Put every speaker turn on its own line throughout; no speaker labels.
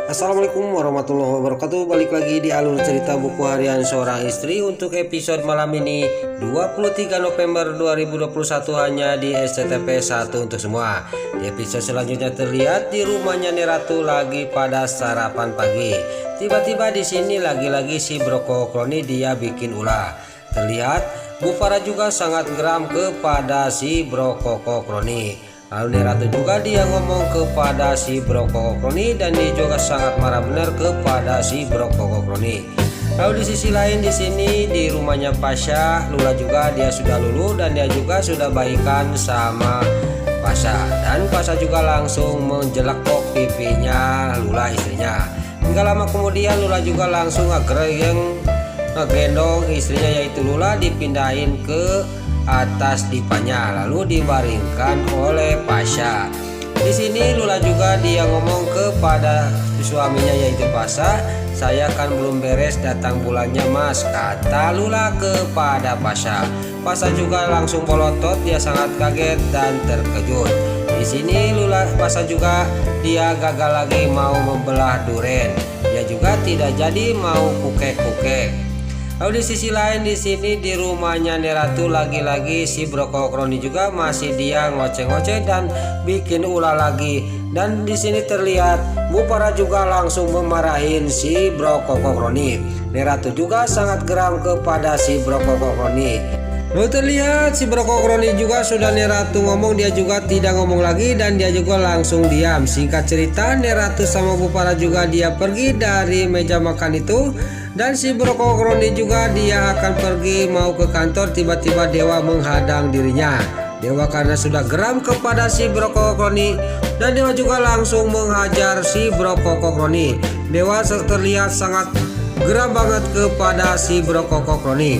Assalamualaikum warahmatullahi wabarakatuh. Balik lagi di alur cerita buku harian seorang istri. Untuk episode malam ini 23 November 2021 hanya di SCTV 1 untuk semua. Di episode selanjutnya terlihat di rumahnya Neratu lagi pada sarapan pagi. Tiba-tiba di sini lagi-lagi si Broko Kroni dia bikin ulah. Terlihat Bu Farah juga sangat geram kepada si Broko Kroni. Lalu Neratu juga dia ngomong kepada si Broko Kroni dan dia juga sangat marah benar kepada si Broko Kroni. Lalu di sisi lain di sini di rumahnya Pasha, Lula juga dia sudah luluh dan dia juga sudah baikan sama Pasha, dan Pasha juga langsung menjelekok pipinya Lula istrinya. Enggak lama kemudian Lula juga langsung ngegendong istrinya yaitu Lula dipindahin ke atas dipanya lalu dibaringkan oleh Pasha. Di sini Lula juga dia ngomong kepada suaminya yaitu Pasha, "Saya kan belum beres datang bulannya Mas," kata Lula kepada Pasha. Pasha juga langsung bolotot, dia sangat kaget dan terkejut. Di sini Pasha juga dia gagal lagi mau membelah duren. Dia juga tidak jadi mau kukek-kukek. Lalu di sisi lain di sini di rumahnya Neratu lagi-lagi si Broko Kroni juga masih dia ngoceh-ngoceh dan bikin ulah lagi. Dan di sini terlihat Bu Farah juga langsung memarahin si Broko Kroni. Neratu juga sangat geram kepada si Broko Kroni. Lalu terlihat si Broko Kroni juga sudah Neratu ngomong, dia juga tidak ngomong lagi dan dia juga langsung diam. Singkat cerita Neratu sama Bu Farah juga dia pergi dari meja makan itu. Dan si Broko Kroni juga dia akan pergi mau ke kantor, tiba-tiba Dewa menghadang dirinya. Dewa karena sudah geram kepada si Broko Kroni dan Dewa juga langsung menghajar si Broko Kroni. Dewa terlihat sangat geram banget kepada si Broko Kroni.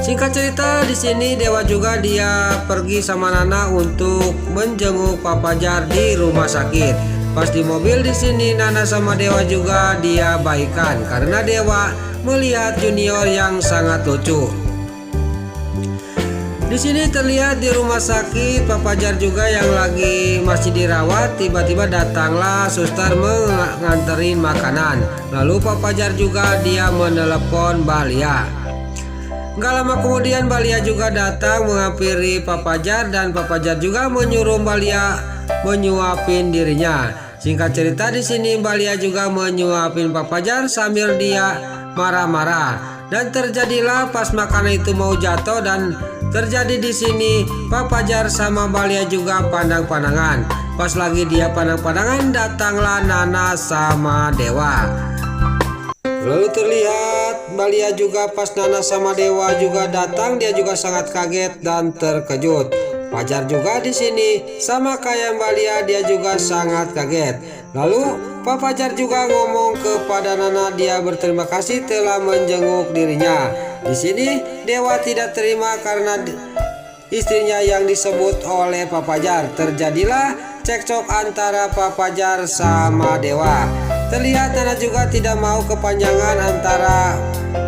Singkat cerita di sini Dewa juga dia pergi sama Nana untuk menjenguk Pak Fajar di rumah sakit. Pas di mobil di sini Nana sama Dewa juga dia baikan karena Dewa melihat Junior yang sangat lucu. Di sini terlihat di rumah sakit Pak Fajar juga yang lagi masih dirawat, tiba-tiba datanglah suster menganterin makanan. Lalu Pak Fajar juga dia menelepon Balia. Gak lama kemudian Balia juga datang menghampiri Pak Fajar dan Pak Fajar juga menyuruh Balia menyuapin dirinya. Singkat cerita di sini Balia juga menyuapin Pak Fajar sambil dia marah-marah dan terjadilah pas makanan itu mau jatuh dan terjadi di sini Pak Fajar sama Balia juga pandang-pandangan. Pas lagi dia pandang-pandangan datanglah Nana sama Dewa. Lalu terlihat Balia juga pas Nana sama Dewa juga datang, dia juga sangat kaget dan terkejut. Fajar juga di sini sama kayak Balia dia juga sangat kaget. Lalu Pak Fajar juga ngomong kepada Nana dia berterima kasih telah menjenguk dirinya. Di sini Dewa tidak terima karena istrinya yang disebut oleh Pak Fajar. Terjadilah cekcok antara Pak Fajar sama Dewa. Terlihat Nana juga tidak mau kepanjangan antara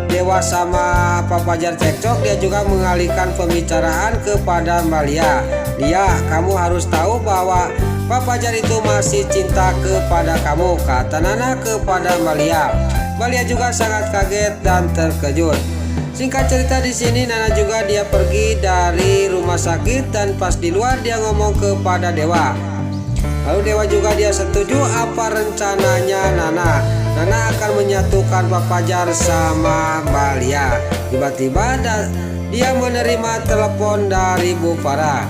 Dewa sama Pak Fajar cekcok, dia juga mengalihkan pembicaraan kepada Balia. "Dia, kamu harus tahu bahwa Pak Fajar itu masih cinta kepada kamu," kata Nana kepada Balia. Balia juga sangat kaget dan terkejut. Singkat cerita di sini Nana juga dia pergi dari rumah sakit dan pas di luar dia ngomong kepada Dewa. Lalu Dewa juga dia setuju apa rencananya Nana. Nana akan menyatukan Pak Fajar sama Balia. Tiba-tiba dia menerima telepon dari Bu Farah.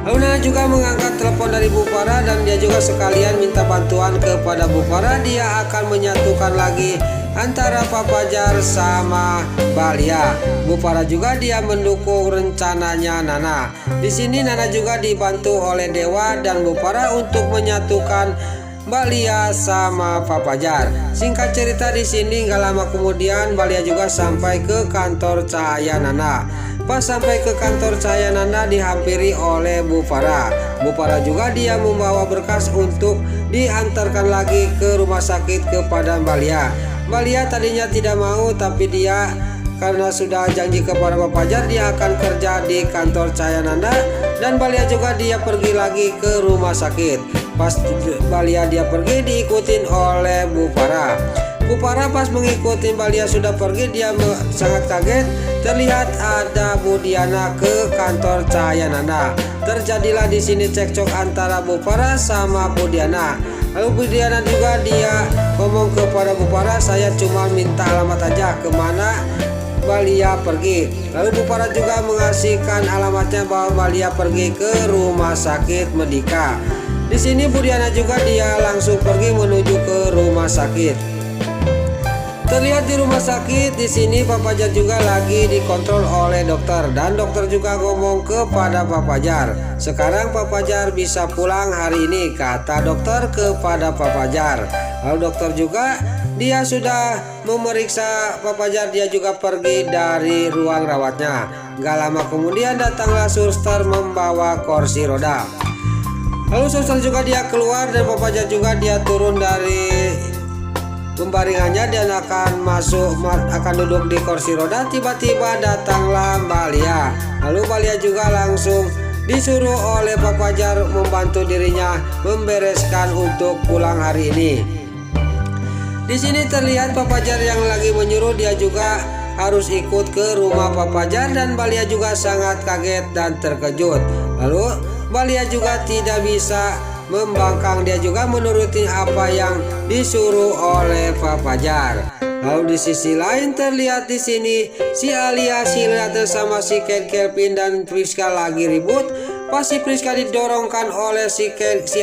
Lalu Nana juga mengangkat telepon dari Bu Farah dan dia juga sekalian minta bantuan kepada Bu Farah. Dia akan menyatukan lagi antara Pak Fajar sama Balia. Bu Farah juga dia mendukung rencananya Nana. Di sini Nana juga dibantu oleh Dewa dan Bu Farah untuk menyatukan Balia sama Pak Fajar. Singkat cerita di sini gak lama kemudian Balia juga sampai ke kantor Cahaya Nana. Pas sampai ke kantor Cahaya Nana dihampiri oleh Bu Farah. Bu Farah juga dia membawa berkas untuk diantarkan lagi ke rumah sakit kepada Balia. Balia tadinya tidak mau tapi dia karena sudah janji kepada Pak Fajar dia akan kerja di kantor Cahaya Nana dan Balia juga dia pergi lagi ke rumah sakit. Pas Balia dia pergi diikutin oleh Bu Farah. Bu Farah pas mengikuti Balia sudah pergi, dia sangat kaget. Terlihat ada Bu Diana ke kantor Cahaya Nanda. Terjadilah di sini cekcok antara Bu Farah sama Bu Diana. Lalu Bu Diana juga dia ngomong kepada Bu Farah, saya cuma minta alamat aja kemana Balia pergi. Lalu Bu Farah juga mengasihkan alamatnya bahwa Balia pergi ke rumah sakit Medika. Di sini Bu Diana juga dia langsung pergi menuju ke rumah sakit. Terlihat di rumah sakit di sini Pak Fajar juga lagi dikontrol oleh dokter, dan dokter juga ngomong kepada Pak Fajar, sekarang Pak Fajar bisa pulang hari ini, kata dokter kepada Pak Fajar. Lalu dokter juga dia sudah memeriksa Pak Fajar, dia juga pergi dari ruang rawatnya. Gak lama kemudian datanglah suster membawa kursi roda. Lalu suster juga dia keluar dan Pak Fajar juga dia turun dari pembaringannya dan akan duduk di kursi roda. Tiba-tiba datanglah Balia. Lalu Balia juga langsung disuruh oleh Pak Fajar membantu dirinya membereskan untuk pulang hari ini. Di sini terlihat Pak Fajar yang lagi menyuruh, dia juga harus ikut ke rumah Pak Fajar, dan Balia juga sangat kaget dan terkejut. Lalu Balia juga tidak bisa membangkang, dia juga menuruti apa yang disuruh oleh Pak Fajar. Lalu di sisi lain terlihat di sini si Alia, si Lata sama si Kelvin dan Priska lagi ribut. Pas si Priska didorongkan oleh si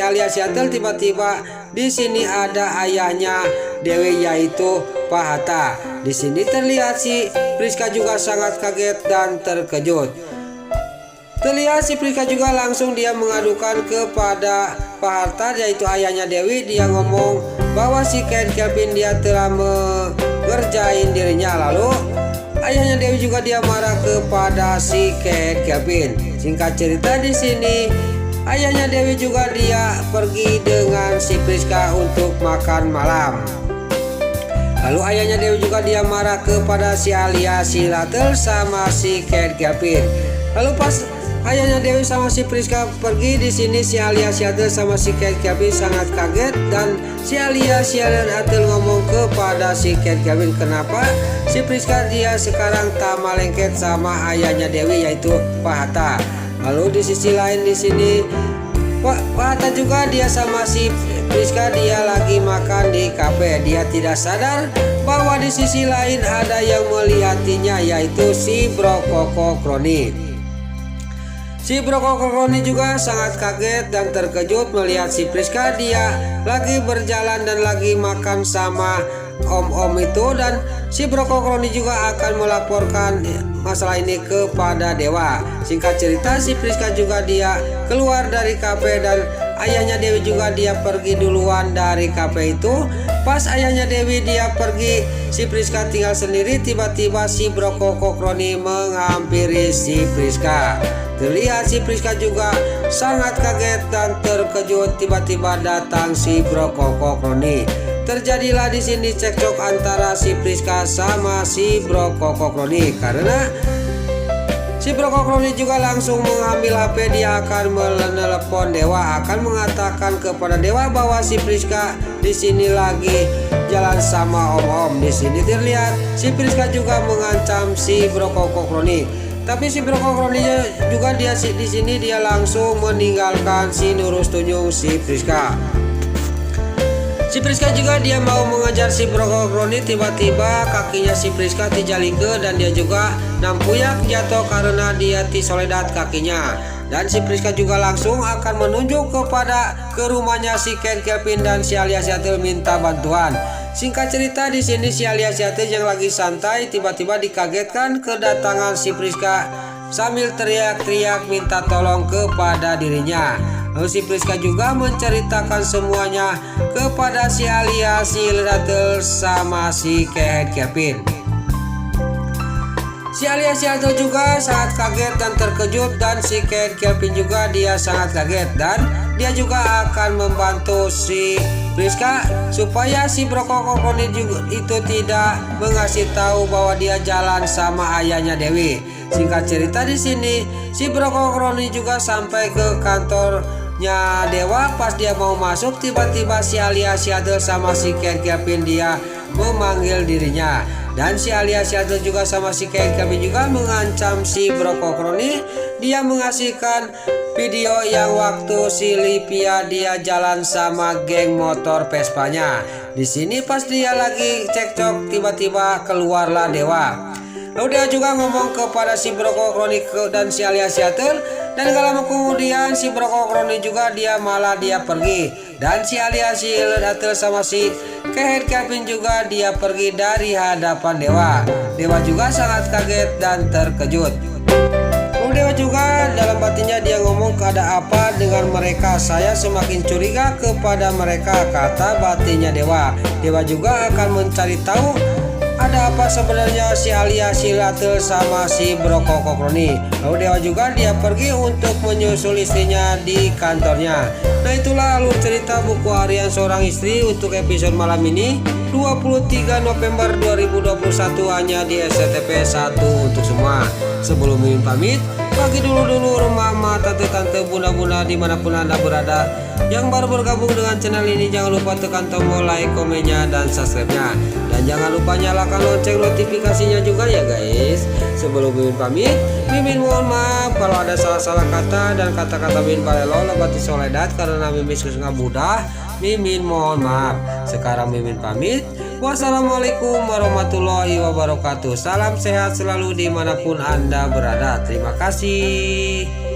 Alia Seattle, tiba-tiba di sini ada ayahnya Dewi yaitu Pak Hatta. Di sini terlihat si Priska juga sangat kaget dan terkejut. Terlihat si Priska juga langsung dia mengadukan kepada Pak Hatta yaitu ayahnya Dewi. Dia ngomong bahwa si Kelvin dia telah mengerjain dirinya. Lalu ayahnya Dewi juga dia marah kepada si Kelvin. Singkat cerita di sini ayahnya Dewi juga dia pergi dengan si Priska untuk makan malam. Lalu ayahnya Dewi juga dia marah kepada si Alia, si Latel sama si Kelvin. Lalu pas ayahnya Dewi sama si Priska pergi, di sini si Alia, si Atel sama si Kelvin sangat kaget, dan si Alia, si Atel ngomong kepada si Kelvin kenapa si Priska dia sekarang tak malengket sama ayahnya Dewi yaitu Pak Hatta. Lalu di sisi lain di sini Pak Hatta juga dia sama si Priska dia lagi makan di kafe. Dia tidak sadar bahwa di sisi lain ada yang melihatinya yaitu si Brokoko Kroni. Si Brokoko Kroni juga sangat kaget dan terkejut melihat si Priska dia lagi berjalan dan lagi makan sama om-om itu, dan si Brokoko Kroni juga akan melaporkan masalah ini kepada Dewa. Singkat cerita si Priska juga dia keluar dari kafe, dan ayahnya Dewi juga dia pergi duluan dari kafe itu. Pas ayahnya Dewi dia pergi, si Priska tinggal sendiri. Tiba-tiba si Brokoko Kroni menghampiri si Priska. Terlihat si Priska juga sangat kaget dan terkejut. Tiba-tiba datang si Brokoko Kroni. Terjadilah di sini cekcok antara si Priska sama si Brokoko Kroni, karena si Brokoko Kroni juga langsung mengambil HP. Dia akan menelepon Dewa, akan mengatakan kepada Dewa bahwa si Priska di sini lagi jalan sama om-om. Di sini terlihat si Priska juga mengancam si Brokoko Kroni. Tapi si Brokoko Kroni juga dia di sini dia langsung meninggalkan si Nurus Tunjung si Priska. Si Priska juga dia mau mengejar si Brokoko Kroni. Tiba-tiba kakinya si Priska tijalike dan dia juga nampuyak jatuh karena dia tisoledat kakinya. Dan si Priska juga langsung akan menunjuk ke rumahnya si Kelvin dan si Alia Seattle minta bantuan. Singkat cerita di sini si Alia Seattle yang lagi santai tiba-tiba dikagetkan kedatangan si Priska sambil teriak-teriak minta tolong kepada dirinya. Lalu si Priska juga menceritakan semuanya kepada si Alia, si Latel sama si Kelvin. Si Alia, si Latel juga sangat kaget dan terkejut, dan si Kelvin juga dia sangat kaget, dan dia juga akan membantu si Priska supaya si Brokoko Kroni itu tidak mengasih tahu bahwa dia jalan sama ayahnya Dewi. Singkat cerita di sini si Brokoko Kroni juga sampai ke kantor Nya Dewa pas dia mau masuk tiba-tiba si Alia si Adel sama si Ken Kevin dia memanggil dirinya. Dan si Alia si Adel juga sama si Ken Kevin juga mengancam si Brokokroni. Dia mengasihkan video yang waktu si Livia dia jalan sama geng motor Vespanya. Di sini pas dia lagi cekcok tiba-tiba keluarlah Dewa. Lalu dia juga ngomong kepada si Brokokroni dan si Alia si Adel. Dan gak lama kemudian si Brokokroni juga dia pergi. Dan si Alia si Adel sama si Kevin juga dia pergi dari hadapan Dewa. Dewa juga sangat kaget dan terkejut. Dewa juga dalam batinnya dia ngomong, ada apa dengan mereka? Saya semakin curiga kepada mereka, kata batinnya Dewa. Dewa juga akan mencari tahu ada apa sebenarnya si Alia si Adel sama si Brokokroni. Lalu Dewa juga dia pergi untuk menyusul istrinya di kantornya. Nah itulah alur cerita buku harian seorang istri untuk episode malam ini 23 November 2021 hanya di SCTV 1 untuk semua. Sebelum Mimin pamit, bagi dulu mama, tante, bunda dimanapun anda berada yang baru bergabung dengan channel ini, jangan lupa tekan tombol like, komennya, dan subscribe-nya. Dan jangan lupa nyalakan lonceng notifikasinya juga ya guys. Sebelum Mimin pamit, Mimin mohon maaf kalau ada salah-salah kata dan kata-kata Mimin balelo lebati soledat karena Mimin susah budah. Mimin mohon maaf. Sekarang Mimin pamit. Wassalamualaikum warahmatullahi wabarakatuh. Salam sehat selalu dimanapun anda berada. Terima kasih.